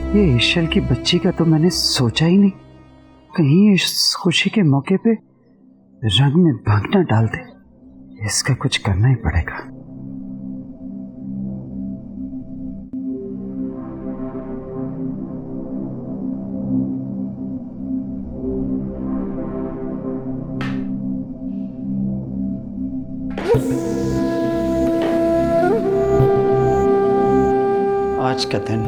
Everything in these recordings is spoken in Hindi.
ये ईशल की बच्ची का तो मैंने सोचा ही नहीं। कहीं इस खुशी के मौके पे रंग में भंग न डाल दे। इसका कुछ करना ही पड़ेगा। आज का दिन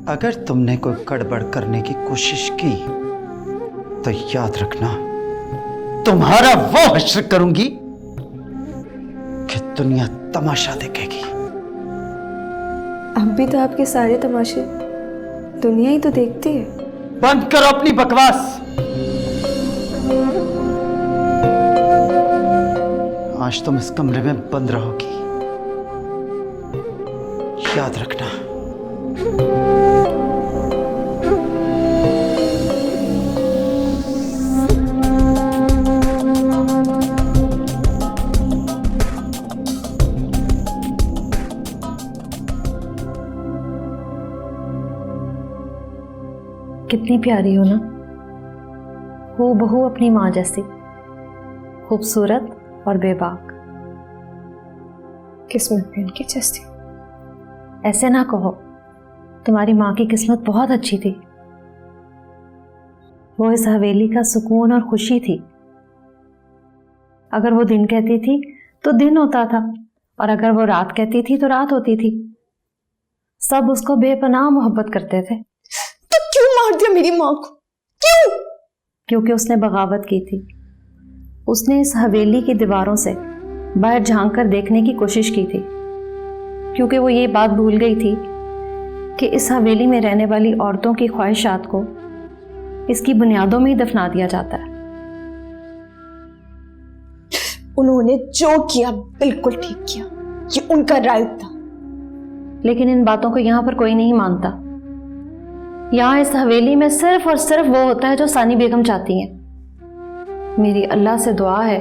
अगर तुमने कोई गड़बड़ करने की कोशिश की तो याद रखना तुम्हारा वो हश्र करूंगी कि दुनिया तमाशा देखेगी। अब भी तो आपके सारे तमाशे दुनिया ही तो देखती है। बंद करो अपनी बकवास। आज तुम इस कमरे में बंद रहोगी, याद रखना। कितनी प्यारी हो ना, हूबहू अपनी माँ जैसी, खूबसूरत और बेबाक। किस्मत भी उनकी जैसी। ऐसे ना कहो, तुम्हारी माँ की किस्मत बहुत अच्छी थी। वो इस हवेली का सुकून और खुशी थी। अगर वो दिन कहती थी तो दिन होता था, और अगर वो रात कहती थी तो रात होती थी। सब उसको बेपनाह मोहब्बत करते थे। तो क्यों मार दिया मेरी माँ को? क्यों? क्योंकि उसने बगावत की थी। उसने इस हवेली की दीवारों से बाहर झांक कर देखने की कोशिश की थी, क्योंकि वो ये बात भूल गई थी कि इस हवेली में रहने वाली औरतों की ख्वाहिशात को इसकी बुनियादों में ही दफना दिया जाता है। उन्होंने जो किया बिल्कुल ठीक किया, ये उनका राइट था। लेकिन इन बातों को यहाँ पर कोई नहीं मानता। यहाँ इस हवेली में सिर्फ और सिर्फ वो होता है जो सानी बेगम चाहती हैं। मेरी अल्लाह से दुआ है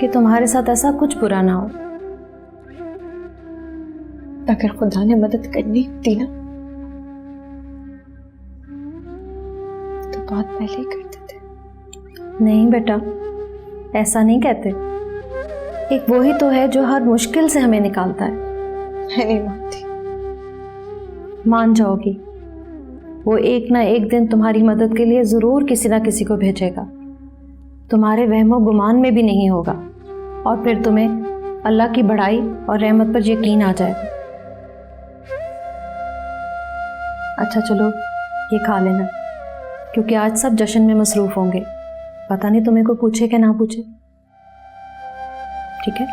कि तुम्हारे साथ ऐसा कुछ बुरा ना हो। अगर खुदा ने मदद करनी होती ना तो बात पहले ही करते थे। नहीं बेटा, ऐसा नहीं कहते। एक वो ही तो है जो हर मुश्किल से हमें निकालता है। मैं नहीं मानती। मान जाओगी, वो एक ना एक दिन तुम्हारी मदद के लिए जरूर किसी ना किसी को भेजेगा। तुम्हारे वहमो गुमान में भी नहीं होगा, और फिर तुम्हें अल्लाह की बड़ाई और रहमत पर यकीन आ जाएगा। अच्छा चलो, ये खा लेना, क्योंकि आज सब जश्न में मसरूफ होंगे। पता नहीं तुम्हें को पूछे कि ना पूछे। ठीक है?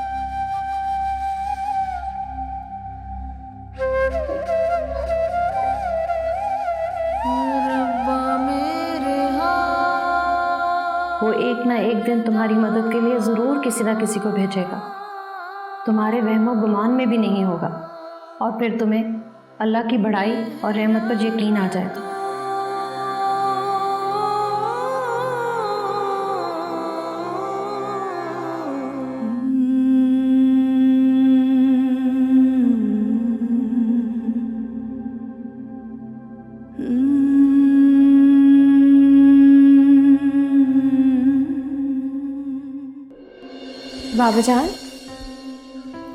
वो एक ना एक दिन तुम्हारी मदद के लिए जरूर किसी ना किसी को भेजेगा। तुम्हारे वहमो गुमान में भी नहीं होगा, और फिर तुम्हें अल्लाह की बड़ाई और रहमत पर यकीन आ जाएगा। बाबा जान,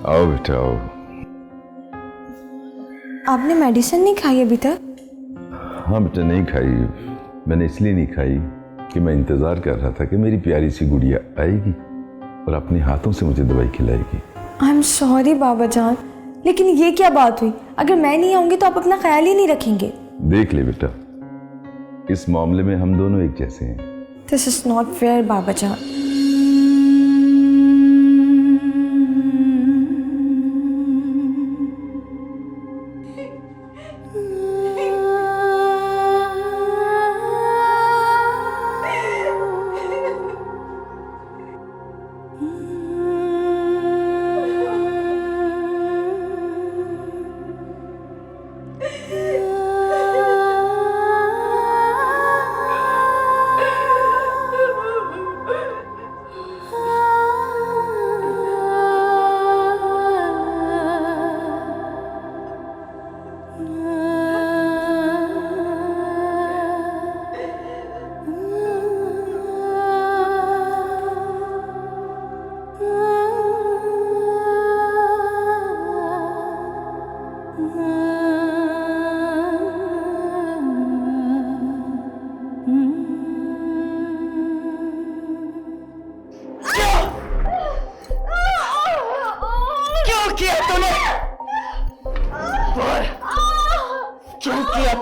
आओ बेटा आओ। आपने मेडिसिन नहीं खाई अभी तक? हाँ बेटा, नहीं खाई। मैंने इसलिए नहीं खाई कि मैं इंतज़ार कर रहा था कि मेरी प्यारी सी गुड़िया आएगी और अपने हाथों से मुझे दवाई खिलाएगी। आई एम सॉरी बाबा जान, लेकिन ये क्या बात हुई? अगर मैं नहीं आऊंगी तो आप अपना ख्याल ही नहीं रखेंगे। देख ले बेटा, इस मामले में हम दोनों एक जैसे हैं। दिस इज नॉट फेयर बाबा जान।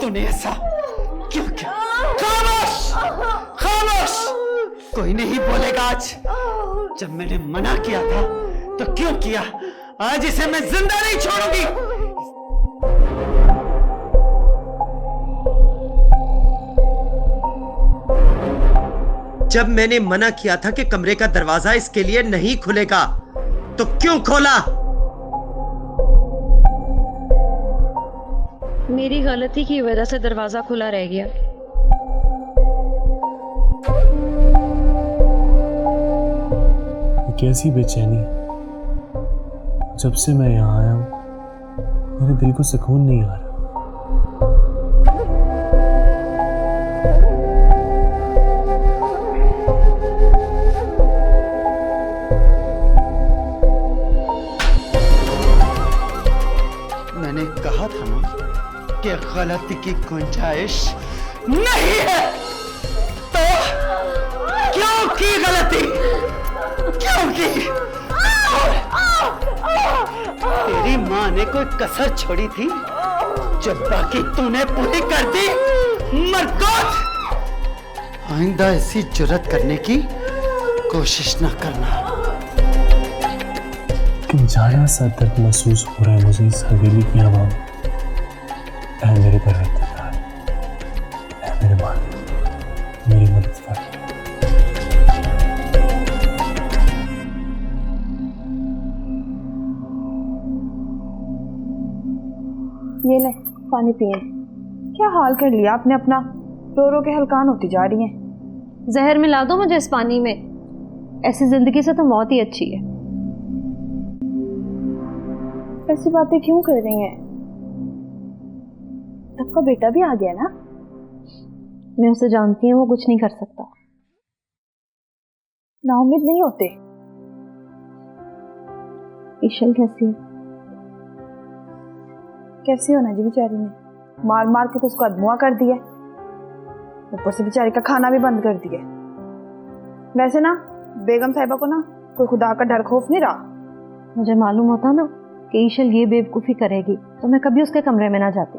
तूने ऐसा क्यों किया? खामोश, खामोश, कोई नहीं बोलेगा आज। जब मैंने मना किया था तो क्यों किया? आज इसे मैं जिंदा नहीं छोड़ूंगी। जब मैंने मना किया था कि कमरे का दरवाजा इसके लिए नहीं खुलेगा, तो क्यों खोला? मेरी गलती की वजह से दरवाजा खुला रह गया। कैसी बेचैनी, जब से मैं यहाँ आया हूँ मेरे दिल को सुकून नहीं आ रहा। मैंने कहा था ना कि गलती की गुंजाइश नहीं है, तो क्यों की गलती? क्यों की? तेरी माँ ने कोई कसर छोड़ी थी जो बाकी तूने पूरी कर दी। मरकौत, आइंदा ऐसी जुर्रत करने की कोशिश न करना। लेकिन जाना सा दर्द महसूस हो रहा है मुझे इस हवेली की हवा में। ऐ मेरे परवरदिगार, ऐ मेरे मालिक, मेरी मदद कर। ये ले पानी पिए। क्या हाल कर लिया आपने अपना, रो रो के हलकान होती जा रही हैं। जहर मिला दो मुझे इस पानी में, ऐसी जिंदगी से तो मौत ही अच्छी है। ऐसी बातें क्यों कर रही हैं? तब का बेटा भी आ गया ना। मैं उसे जानती हूँ, वो कुछ नहीं कर सकता। नाउम्मीद नहीं होते। ईशल कैसी है? कैसी होना जी, बेचारी ने मार मार के तो उसको अधमुआ कर दिया, ऊपर से बेचारी का खाना भी बंद कर दिया। वैसे ना बेगम साहिबा को ना कोई खुदा का डर खौफ नहीं रहा। मुझे मालूम होता ना कि ईशल ये बेवकूफ़ी करेगी तो मैं कभी उसके कमरे में ना जाती।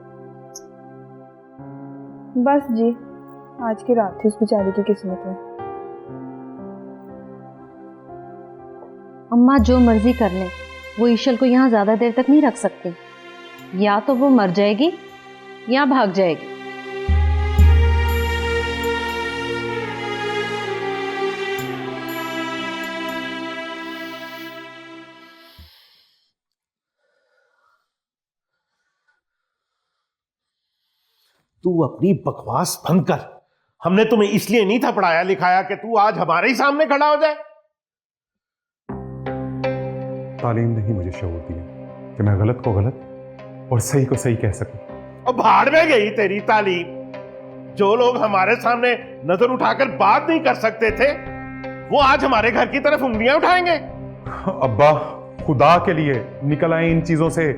बस जी, आज की रात थी उस बेचारी की किस्मत में। अम्मा जो मर्जी कर ले, वो ईशल को यहाँ ज़्यादा देर तक नहीं रख सकती। या तो वो मर जाएगी या भाग जाएगी। तू अपनी बकवास बंद कर। हमने तुम्हें इसलिए नहीं था पढ़ाया लिखाया कि तू आज हमारे ही सामने खड़ा हो जाए। तालीम नहीं मुझे शऊर दिया कि मैं गलत को गलत और सही को सही कह सकूं। और भाड़ में गई तेरी तालीम। जो लोग हमारे सामने नजर उठाकर बात नहीं कर सकते थे, वो आज हमारे घर की तरफ उंगलियां उठाएंगे। अब्बा, खुदा के लिए निकल आए इन चीजों से।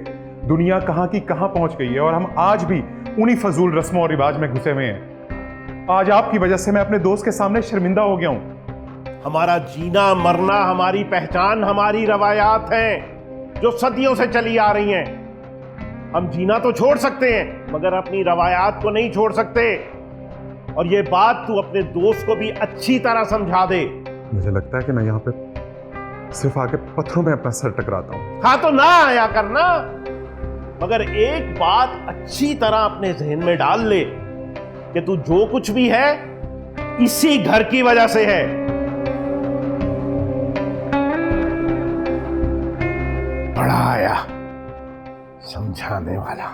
दुनिया कहां की कहां पहुंच गई है और हम आज भी उन्हीं फजूल रस्मों और रिवाज में घुसे हुए हैं। आज आपकी वजह से मैं अपने दोस्त के सामने शर्मिंदा हो गया हूं। हमारा जीना मरना, हमारी पहचान, हमारी रवायात हैं जो सदियों से चली आ रही हैं। हम जीना तो छोड़ सकते हैं मगर अपनी रवायात को नहीं छोड़ सकते। और ये बात तू अपने दोस्त को भी अच्छी तरह समझा दे। मुझे लगता है कि मैं यहाँ पे सिर्फ आके पत्थरों में अपना सर टकराता हूँ। हाँ तो ना आया करना, मगर एक बात अच्छी तरह अपने जहन में डाल ले कि तू जो कुछ भी है इसी घर की वजह से है। बड़ा आया समझाने वाला।